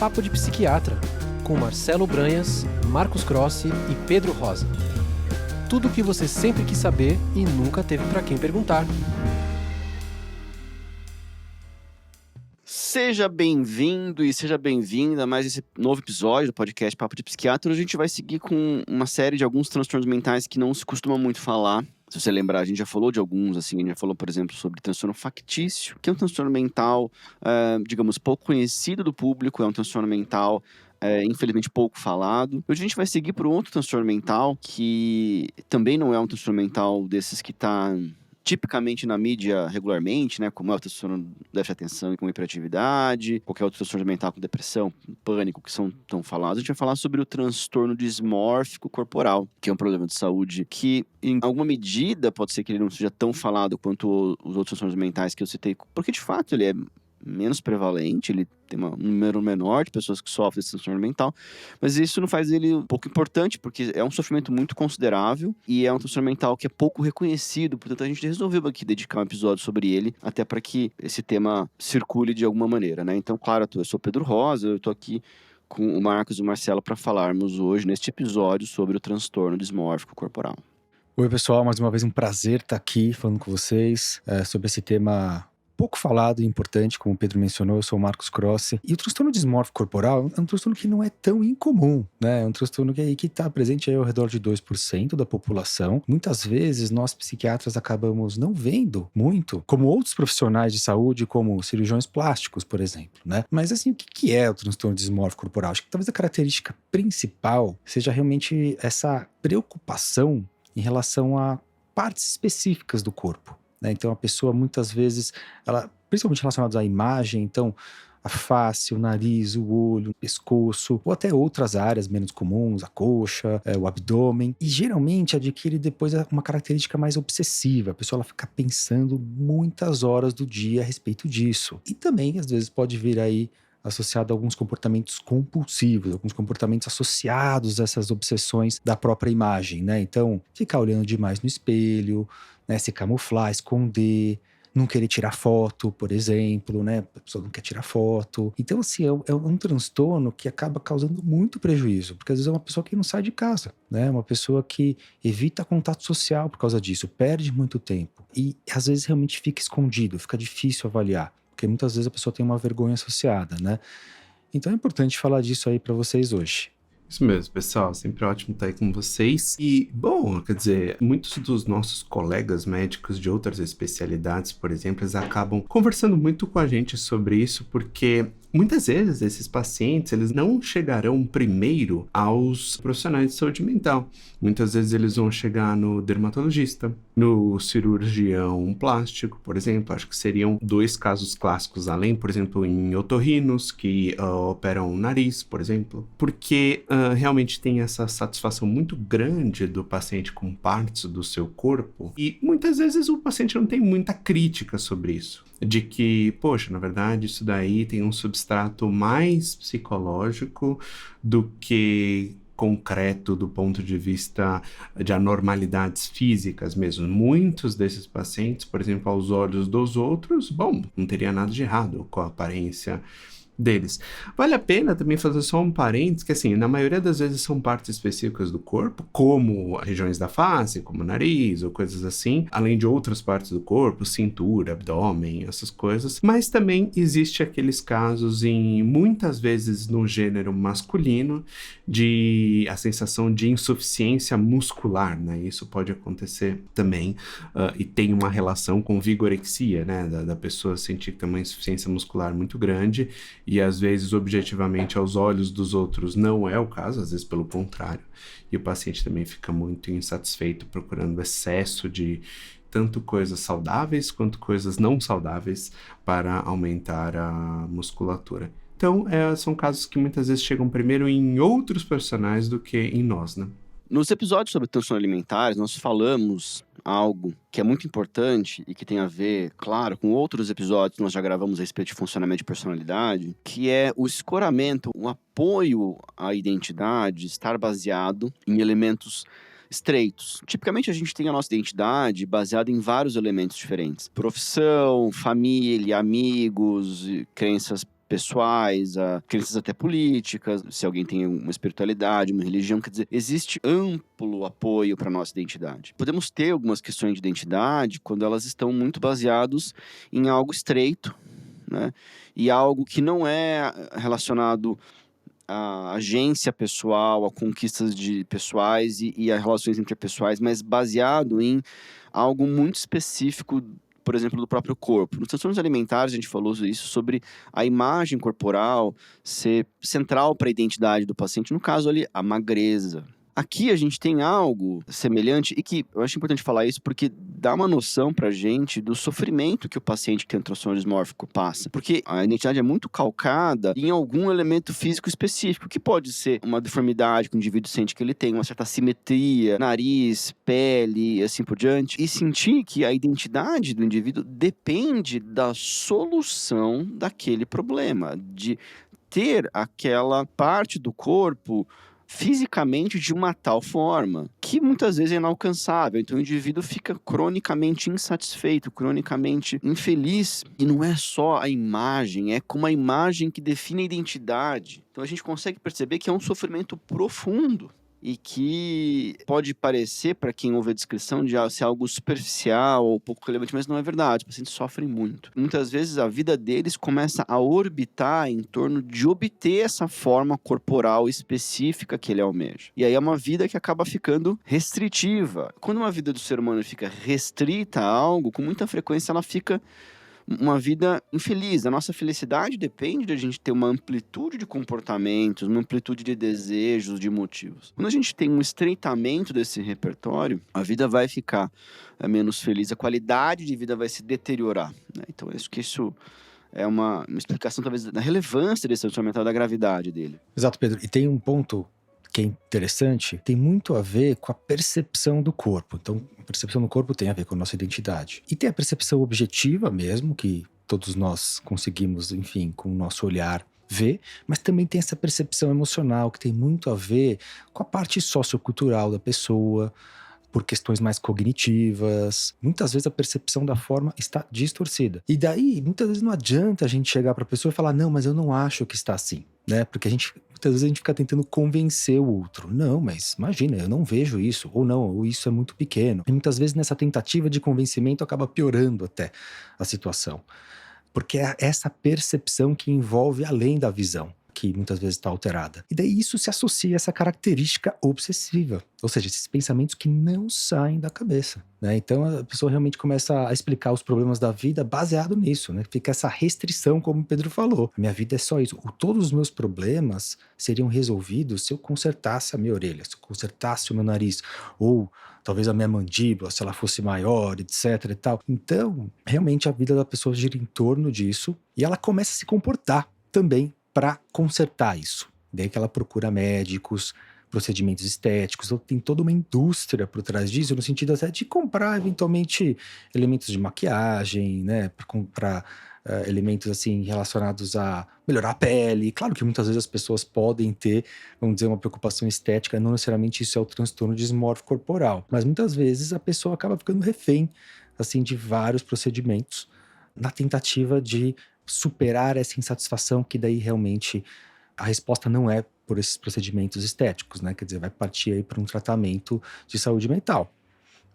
Papo de Psiquiatra, com Marcelo Branhas, Marcos Crossi e Pedro Rosa. Tudo o que você sempre quis saber e nunca teve para quem perguntar. Seja bem-vindo e seja bem-vinda a mais esse novo episódio do podcast Papo de Psiquiatra. Hoje a gente vai seguir com uma série de alguns transtornos mentais que não se costuma muito falar. Se você lembrar, a gente já falou de alguns, assim, a gente já falou, por exemplo, sobre transtorno factício, que é um transtorno mental, digamos, pouco conhecido do público, é um transtorno mental infelizmente pouco falado. Hoje a gente vai seguir por um outro transtorno mental, que também não é um transtorno mental desses que está tipicamente na mídia regularmente, né, como é o transtorno de déficit de atenção e com hiperatividade, qualquer outro transtorno mental com depressão, pânico, que são tão falados. A gente vai falar sobre o transtorno dismórfico corporal, que é um problema de saúde que, em alguma medida, pode ser que ele não seja tão falado quanto os outros transtornos mentais que eu citei, porque, de fato, ele é menos prevalente, ele tem um número menor de pessoas que sofrem desse transtorno mental, mas isso não faz ele um pouco importante, porque é um sofrimento muito considerável e é um transtorno mental que é pouco reconhecido, portanto a gente resolveu aqui dedicar um episódio sobre ele, até para que esse tema circule de alguma maneira, né? Então, claro, eu sou Pedro Rosa, eu tô aqui com o Marcos e o Marcelo para falarmos hoje, neste episódio, sobre o transtorno dismórfico corporal. Oi, pessoal, mais uma vez um prazer estar aqui falando com vocês sobre esse tema pouco falado e importante, como o Pedro mencionou. Eu sou o Marcos Crossi. E o transtorno dismórfico corporal é um transtorno que não é tão incomum, né? É um transtorno que está presente aí ao redor de 2% da população. Muitas vezes, nós psiquiatras acabamos não vendo muito, como outros profissionais de saúde, como cirurgiões plásticos, por exemplo, né? Mas, assim, o que é o transtorno dismórfico corporal? Acho que talvez a característica principal seja realmente essa preocupação em relação a partes específicas do corpo. Então a pessoa muitas vezes, principalmente relacionados à imagem, então a face, o nariz, o olho, o pescoço, ou até outras áreas menos comuns, a coxa, o abdômen, e geralmente adquire depois uma característica mais obsessiva. A pessoa fica pensando muitas horas do dia a respeito disso. E também às vezes pode vir aí associado a alguns comportamentos compulsivos, alguns comportamentos associados a essas obsessões da própria imagem, né? Então, ficar olhando demais no espelho, né? Se camuflar, esconder, não querer tirar foto, por exemplo, né? A pessoa não quer tirar foto. Então, assim, é um transtorno que acaba causando muito prejuízo, porque às vezes é uma pessoa que não sai de casa, né? Uma pessoa que evita contato social por causa disso, perde muito tempo e às vezes realmente fica escondido, fica difícil avaliar. Porque muitas vezes a pessoa tem uma vergonha associada, né? Então é importante falar disso aí para vocês hoje. Isso mesmo, pessoal. Sempre ótimo estar aí com vocês. E, bom, quer dizer, muitos dos nossos colegas médicos de outras especialidades, por exemplo, eles acabam conversando muito com a gente sobre isso, porque muitas vezes esses pacientes, eles não chegarão primeiro aos profissionais de saúde mental. Muitas vezes eles vão chegar no dermatologista, no cirurgião plástico, por exemplo. Acho que seriam dois casos clássicos, além, por exemplo, em otorrinos, que operam o nariz, por exemplo. Porque realmente tem essa satisfação muito grande do paciente com partes do seu corpo. E muitas vezes o paciente não tem muita crítica sobre isso. De que, poxa, na verdade isso daí tem um substrato mais psicológico do que concreto do ponto de vista de anormalidades físicas mesmo. Muitos desses pacientes, por exemplo, aos olhos dos outros, bom, não teria nada de errado com a aparência deles. Vale a pena também fazer só um parênteses, que assim, na maioria das vezes são partes específicas do corpo, como regiões da face, como o nariz ou coisas assim, além de outras partes do corpo, cintura, abdômen, essas coisas, mas também existe aqueles casos muitas vezes no gênero masculino, de a sensação de insuficiência muscular, né? Isso pode acontecer também e tem uma relação com vigorexia, né? Da pessoa sentir que tem uma insuficiência muscular muito grande e às vezes objetivamente aos olhos dos outros não é o caso, às vezes pelo contrário, e o paciente também fica muito insatisfeito procurando excesso de tanto coisas saudáveis quanto coisas não saudáveis para aumentar a musculatura. Então, são casos que muitas vezes chegam primeiro em outros profissionais do que em nós, né? Nos episódios sobre transtornos alimentares, nós falamos algo que é muito importante e que tem a ver, claro, com outros episódios que nós já gravamos a respeito de funcionamento de personalidade, que é o escoramento, o apoio à identidade estar baseado em elementos estreitos. Tipicamente, a gente tem a nossa identidade baseada em vários elementos diferentes. Profissão, família, amigos, crenças pessoais, a crenças até políticas, se alguém tem uma espiritualidade, uma religião, quer dizer, existe amplo apoio para nossa identidade. Podemos ter algumas questões de identidade quando elas estão muito baseadas em algo estreito, né? E algo que não é relacionado à agência pessoal, a conquistas pessoais e a relações interpessoais, mas baseado em algo muito específico, por exemplo, do próprio corpo. Nos transtornos alimentares, a gente falou isso sobre a imagem corporal ser central para a identidade do paciente, no caso ali, a magreza. Aqui a gente tem algo semelhante e que eu acho importante falar isso porque dá uma noção pra gente do sofrimento que o paciente que tem transtorno dismórfico passa. Porque a identidade é muito calcada em algum elemento físico específico, que pode ser uma deformidade que o indivíduo sente que ele tem, uma certa simetria, nariz, pele, assim por diante. E sentir que a identidade do indivíduo depende da solução daquele problema, de ter aquela parte do corpo fisicamente de uma tal forma que muitas vezes é inalcançável. Então o indivíduo fica cronicamente insatisfeito, cronicamente infeliz. E não é só a imagem, é como a imagem que define a identidade. Então a gente consegue perceber que é um sofrimento profundo e que pode parecer, para quem ouve a descrição, de ser algo superficial ou pouco relevante, mas não é verdade. Os pacientes sofrem muito. Muitas vezes a vida deles começa a orbitar em torno de obter essa forma corporal específica que ele almeja. E aí é uma vida que acaba ficando restritiva. Quando uma vida do ser humano fica restrita a algo, com muita frequência ela fica uma vida infeliz. A nossa felicidade depende de a gente ter uma amplitude de comportamentos, uma amplitude de desejos, de motivos. Quando a gente tem um estreitamento desse repertório, a vida vai ficar menos feliz, a qualidade de vida vai se deteriorar, né? Então, acho que isso é uma explicação, talvez, da relevância desse transtorno mental, da gravidade dele. Exato, Pedro. E tem um ponto que é interessante, tem muito a ver com a percepção do corpo. Então, a percepção do corpo tem a ver com a nossa identidade. E tem a percepção objetiva mesmo, que todos nós conseguimos, enfim, com o nosso olhar ver, mas também tem essa percepção emocional, que tem muito a ver com a parte sociocultural da pessoa, por questões mais cognitivas. Muitas vezes a percepção da forma está distorcida. E daí, muitas vezes não adianta a gente chegar para a pessoa e falar, não, mas eu não acho que está assim, né? Porque muitas vezes a gente fica tentando convencer o outro. Não, mas imagina, eu não vejo isso, ou não, ou isso é muito pequeno. E muitas vezes nessa tentativa de convencimento acaba piorando até a situação. Porque é essa percepção que envolve além da visão, que muitas vezes está alterada. E daí isso se associa a essa característica obsessiva, ou seja, esses pensamentos que não saem da cabeça, né? Então a pessoa realmente começa a explicar os problemas da vida baseado nisso, né? Fica essa restrição, como o Pedro falou. A minha vida é só isso. Todos os meus problemas seriam resolvidos se eu consertasse a minha orelha, se eu consertasse o meu nariz, ou talvez a minha mandíbula, se ela fosse maior, etc e tal. Então, realmente a vida da pessoa gira em torno disso e ela começa a se comportar também para consertar isso. Daí que ela procura médicos, procedimentos estéticos, então tem toda uma indústria por trás disso, no sentido até de comprar eventualmente elementos de maquiagem, né, para comprar elementos assim relacionados a melhorar a pele. Claro que muitas vezes as pessoas podem ter, vamos dizer, uma preocupação estética, não necessariamente isso é o transtorno dismórfico corporal, mas muitas vezes a pessoa acaba ficando refém assim de vários procedimentos na tentativa de superar essa insatisfação, que daí realmente a resposta não é por esses procedimentos estéticos, né? Quer dizer, vai partir aí para um tratamento de saúde mental.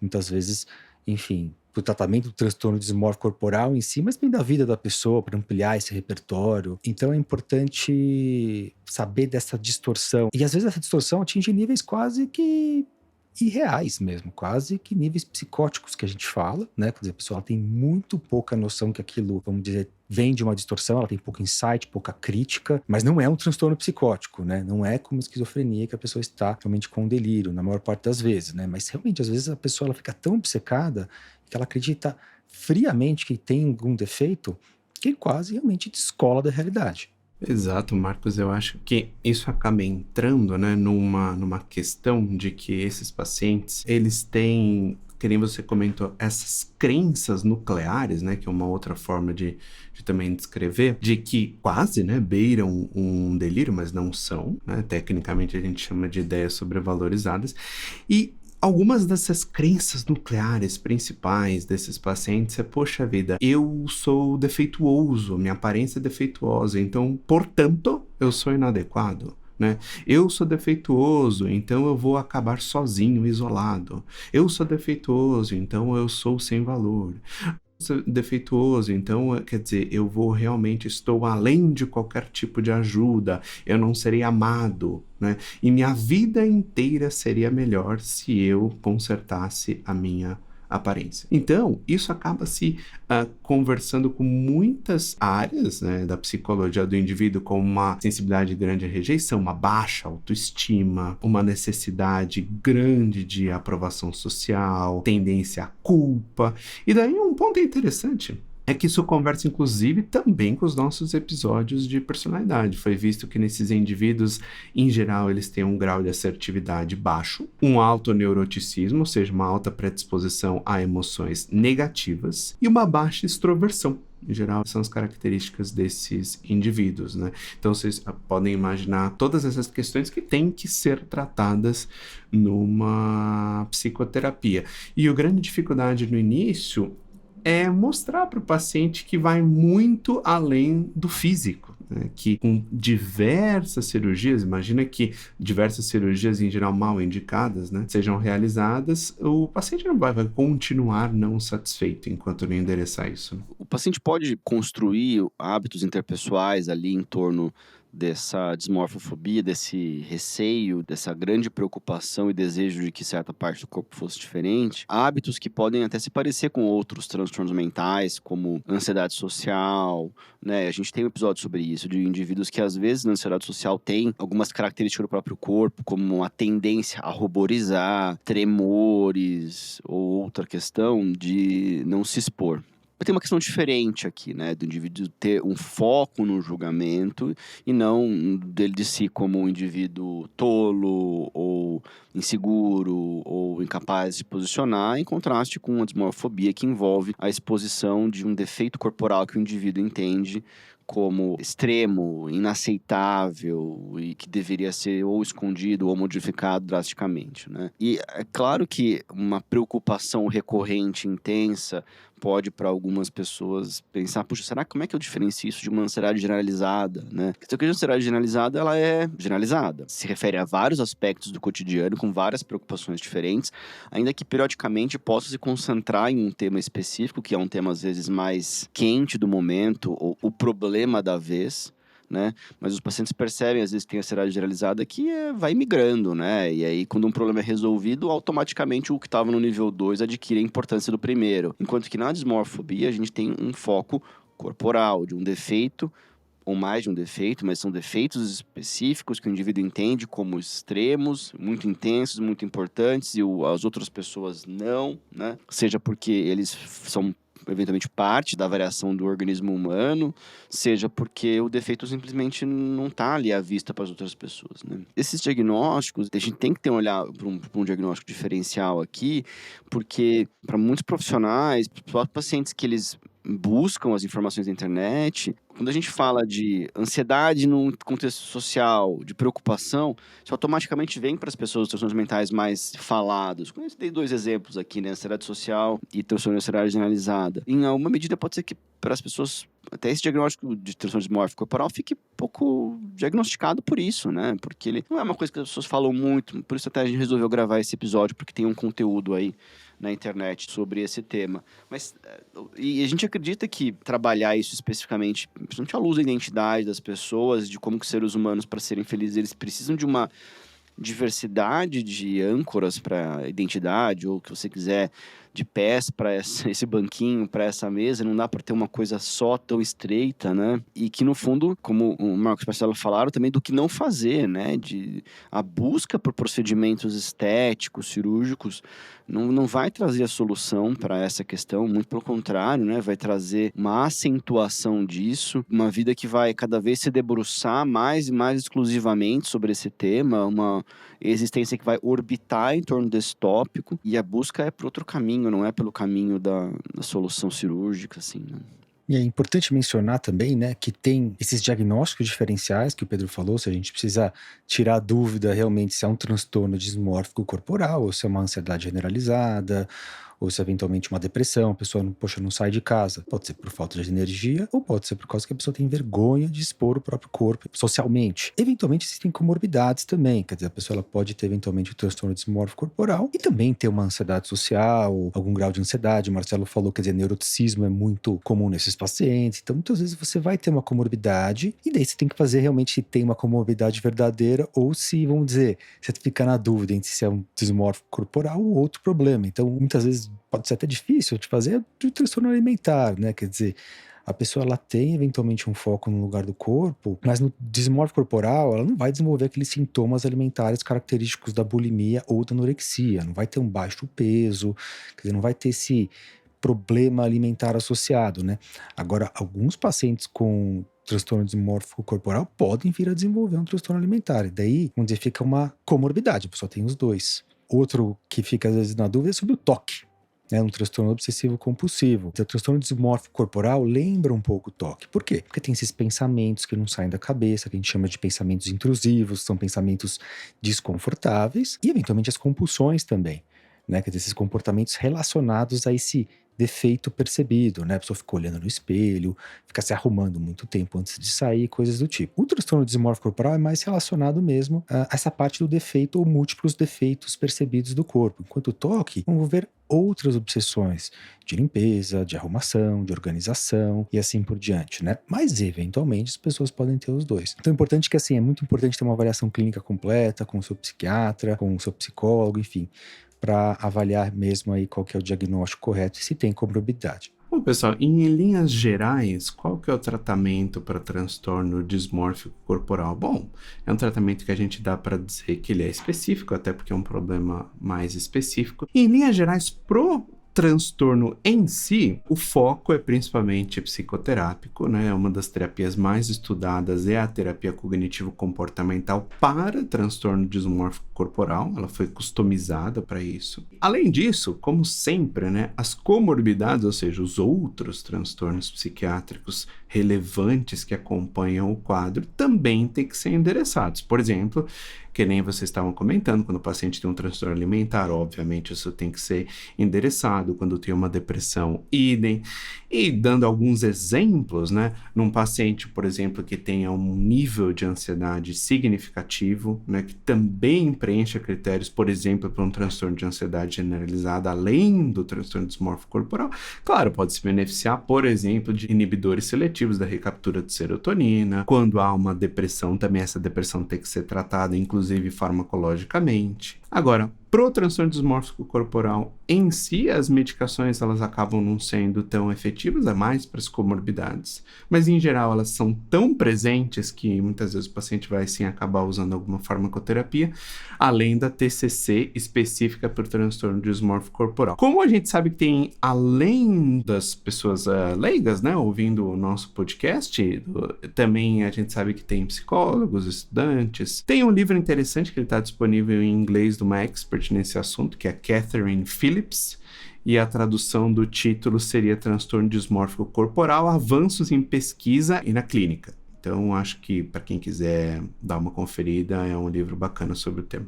Muitas vezes, enfim, o tratamento do transtorno dismórfico corporal em si, mas bem da vida da pessoa, para ampliar esse repertório. Então é importante saber dessa distorção. E às vezes essa distorção atinge níveis quase que irreais mesmo, quase que níveis psicóticos que a gente fala, né? Quer dizer, a pessoa ela tem muito pouca noção que aquilo, vamos dizer, vem de uma distorção, ela tem pouco insight, pouca crítica, mas não é um transtorno psicótico, né? Não é como esquizofrenia que a pessoa está realmente com delírio, na maior parte das vezes, né? Mas realmente, às vezes, a pessoa ela fica tão obcecada que ela acredita friamente que tem algum defeito que quase realmente descola da realidade. Exato, Marcos, eu acho que isso acaba entrando, né, numa questão de que esses pacientes, eles têm, que nem você comentou, essas crenças nucleares, né, que é uma outra forma de também descrever, de que quase, né, beiram um delírio, mas não são, né, tecnicamente a gente chama de ideias sobrevalorizadas, e algumas dessas crenças nucleares principais desses pacientes é, poxa vida, eu sou defeituoso, minha aparência é defeituosa, então, portanto, eu sou inadequado. Né? Eu sou defeituoso, então eu vou acabar sozinho, isolado. Eu sou defeituoso, então eu sou sem valor. Sou defeituoso, então, quer dizer, eu vou realmente, estou além de qualquer tipo de ajuda, eu não serei amado, né? E minha vida inteira seria melhor se eu consertasse a minha aparência. Então, isso acaba se conversando com muitas áreas, né, da psicologia do indivíduo, como uma sensibilidade grande à rejeição, uma baixa autoestima, uma necessidade grande de aprovação social, tendência à culpa. E daí um ponto interessante é que isso conversa, inclusive, também com os nossos episódios de personalidade. Foi visto que nesses indivíduos, em geral, eles têm um grau de assertividade baixo, um alto neuroticismo, ou seja, uma alta predisposição a emoções negativas, e uma baixa extroversão. Em geral, são as características desses indivíduos, né? Então, vocês podem imaginar todas essas questões que têm que ser tratadas numa psicoterapia. E a grande dificuldade no início é mostrar para o paciente que vai muito além do físico, né? Que com diversas cirurgias, imagina que diversas cirurgias em geral mal indicadas, né, sejam realizadas, o paciente não vai continuar não satisfeito enquanto não endereçar isso. Né? O paciente pode construir hábitos interpessoais ali em torno dessa dismorfofobia, desse receio, dessa grande preocupação e desejo de que certa parte do corpo fosse diferente, hábitos que podem até se parecer com outros transtornos mentais, como ansiedade social, né? A gente tem um episódio sobre isso, de indivíduos que às vezes na ansiedade social têm algumas características do próprio corpo, como a tendência a ruborizar, tremores, ou outra questão de não se expor. Tem uma questão diferente aqui, né? Do indivíduo ter um foco no julgamento e não dele de si como um indivíduo tolo ou inseguro ou incapaz de se posicionar, em contraste com a dismorfobia que envolve a exposição de um defeito corporal que o indivíduo entende como extremo, inaceitável e que deveria ser ou escondido ou modificado drasticamente, né? E é claro que uma preocupação recorrente, intensa, pode para algumas pessoas pensar, puxa, será como é que eu diferencio isso de uma ansiedade generalizada, né? Porque a ansiedade generalizada, ela é generalizada. Se refere a vários aspectos do cotidiano, com várias preocupações diferentes, ainda que periodicamente possa se concentrar em um tema específico, que é um tema às vezes mais quente do momento, ou o problema da vez, né? Mas os pacientes percebem, às vezes, que tem ansiedade generalizada que vai migrando, né? E aí, quando um problema é resolvido, automaticamente o que estava no nível 2 adquire a importância do primeiro. Enquanto que na dismorfobia, a gente tem um foco corporal, de um defeito, ou mais de um defeito, mas são defeitos específicos que o indivíduo entende como extremos, muito intensos, muito importantes, e as outras pessoas não, né? Seja porque eles são eventualmente parte da variação do organismo humano, seja porque o defeito simplesmente não está ali à vista para as outras pessoas, né? Esses diagnósticos, a gente tem que ter um olhar para um diagnóstico diferencial aqui, porque para muitos profissionais, para pacientes que eles buscam as informações da internet, quando a gente fala de ansiedade num contexto social, de preocupação, isso automaticamente vem para as pessoas dos transtornos mentais mais falados. Eu dei 2 exemplos aqui, né? Ansiedade social e transtorno de ansiedade generalizada. Em alguma medida, pode ser que para as pessoas, até esse diagnóstico de transtorno dismórfico corporal fique pouco diagnosticado por isso, né? Porque ele não é uma coisa que as pessoas falam muito, por isso até a gente resolveu gravar esse episódio, porque tem um conteúdo aí na internet sobre esse tema. Mas e a gente acredita que trabalhar isso especificamente, principalmente à luz da identidade das pessoas, de como que seres humanos, para serem felizes, eles precisam de uma diversidade de âncoras para identidade, ou o que você quiser, de pés para esse banquinho, para essa mesa, não dá para ter uma coisa só tão estreita, né? E que no fundo, como o Marcos e o Marcelo falaram, também do que não fazer, né? A busca por procedimentos estéticos, cirúrgicos, não vai trazer a solução para essa questão, muito pelo contrário, né? Vai trazer uma acentuação disso, uma vida que vai cada vez se debruçar mais e mais exclusivamente sobre esse tema, uma existência que vai orbitar em torno desse tópico, e a busca é por outro caminho, não é pelo caminho da solução cirúrgica, assim, né? E é importante mencionar também, né, que tem esses diagnósticos diferenciais que o Pedro falou, se a gente precisa tirar a dúvida realmente se é um transtorno dismórfico corporal, ou se é uma ansiedade generalizada, ou se eventualmente uma depressão, a pessoa não sai de casa. Pode ser por falta de energia, ou pode ser por causa que a pessoa tem vergonha de expor o próprio corpo socialmente. Eventualmente existem comorbidades também, quer dizer, a pessoa ela pode ter eventualmente o transtorno dismórfico corporal e também ter uma ansiedade social, algum grau de ansiedade. O Marcelo falou, quer dizer, neuroticismo é muito comum nesses pacientes, então muitas vezes você vai ter uma comorbidade e daí você tem que fazer realmente se tem uma comorbidade verdadeira ou se, vamos dizer, você fica na dúvida entre se é um dismórfico corporal ou outro problema. Então, muitas vezes pode ser até difícil de fazer do transtorno alimentar, né? Quer dizer, a pessoa ela tem eventualmente um foco no lugar do corpo, mas no dismórfico corporal ela não vai desenvolver aqueles sintomas alimentares característicos da bulimia ou da anorexia, não vai ter um baixo peso, quer dizer, não vai ter esse problema alimentar associado, né? Agora, alguns pacientes com transtorno dismórfico corporal podem vir a desenvolver um transtorno alimentar, e daí, vamos dizer, fica uma comorbidade, a pessoa tem os dois. Outro que fica às vezes na dúvida é sobre o TOC, né, um transtorno obsessivo compulsivo. O transtorno dismórfico corporal lembra um pouco o TOC. Por quê? Porque tem esses pensamentos que não saem da cabeça, que a gente chama de pensamentos intrusivos, são pensamentos desconfortáveis, e eventualmente as compulsões também, né, quer dizer, esses comportamentos relacionados a esse defeito percebido, né? A pessoa fica olhando no espelho, fica se arrumando muito tempo antes de sair, coisas do tipo. O transtorno dismórfico corporal é mais relacionado mesmo a essa parte do defeito ou múltiplos defeitos percebidos do corpo. Enquanto o TOC, vamos ver outras obsessões de limpeza, de arrumação, de organização e assim por diante, né? Mas, eventualmente, as pessoas podem ter os dois. Então, é importante que, assim, é muito importante ter uma avaliação clínica completa com o seu psiquiatra, com o seu psicólogo, enfim, para avaliar mesmo aí qual que é o diagnóstico correto e se tem comorbidade. Bom, pessoal, em linhas gerais, qual que é o tratamento para transtorno dismórfico corporal? Bom, é um tratamento que a gente dá para dizer que ele é específico, até porque é um problema mais específico. E, em linhas gerais, pro transtorno em si, o foco é principalmente psicoterápico, né? Uma das terapias mais estudadas é a terapia cognitivo-comportamental para transtorno dismórfico corporal. Ela foi customizada para isso. Além disso, como sempre, né, as comorbidades, ou seja, os outros transtornos psiquiátricos relevantes que acompanham o quadro, também têm que ser endereçados. Por exemplo, que nem vocês estavam comentando, quando o paciente tem um transtorno alimentar, obviamente isso tem que ser endereçado. Quando tem uma depressão, idem. E dando alguns exemplos, né, num paciente, por exemplo, que tenha um nível de ansiedade significativo, né, que também preencha critérios, por exemplo, para um transtorno de ansiedade generalizada, além do transtorno dismórfico corporal, claro, pode se beneficiar, por exemplo, de inibidores seletivos da recaptura de serotonina. Quando há uma depressão, também essa depressão tem que ser tratada, inclusive farmacologicamente. Agora, pro transtorno dismórfico corporal em si, as medicações elas acabam não sendo tão efetivas, é mais para as comorbidades. Mas, em geral, elas são tão presentes que muitas vezes o paciente vai, sim, acabar usando alguma farmacoterapia, além da TCC específica para o transtorno dismórfico corporal. Como a gente sabe que tem, além das pessoas leigas, né, ouvindo o nosso podcast, também a gente sabe que tem psicólogos, estudantes. Tem um livro interessante que ele está disponível em inglês de uma expert nesse assunto, que é a Catherine Phillips, e a tradução do título seria Transtorno Dismórfico Corporal, Avanços em Pesquisa e na Clínica. Então, acho que para quem quiser dar uma conferida, é um livro bacana sobre o tema.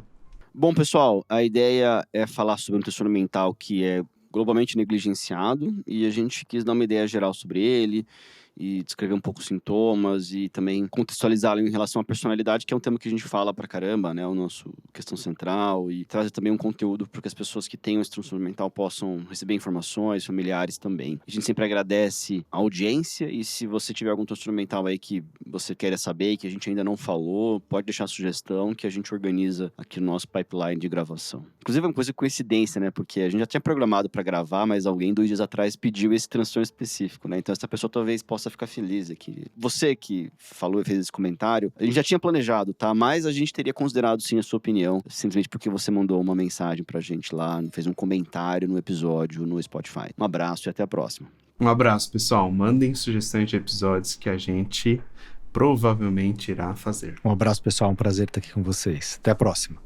Bom, pessoal, a ideia é falar sobre um transtorno mental que é globalmente negligenciado e a gente quis dar uma ideia geral sobre ele e descrever um pouco os sintomas e também contextualizá-lo em relação à personalidade, que é um tema que a gente fala pra caramba, né? O nosso questão central, e trazer também um conteúdo para que as pessoas que tenham esse transtorno mental possam receber informações, familiares também. A gente sempre agradece a audiência e se você tiver algum transtorno mental aí que você queira saber e que a gente ainda não falou, pode deixar sugestão que a gente organiza aqui no nosso pipeline de gravação. Inclusive é uma coisa de coincidência, né? Porque a gente já tinha programado para gravar, mas alguém 2 dias atrás pediu esse transtorno específico, né? Então essa pessoa talvez possa ficar feliz aqui. Você que falou e fez esse comentário, a gente já tinha planejado, tá? Mas a gente teria considerado sim a sua opinião, simplesmente porque você mandou uma mensagem pra gente lá, fez um comentário no episódio no Spotify. Um abraço e até a próxima. Um abraço, pessoal. Mandem sugestões de episódios que a gente provavelmente irá fazer. Um abraço, pessoal. Um prazer estar aqui com vocês. Até a próxima.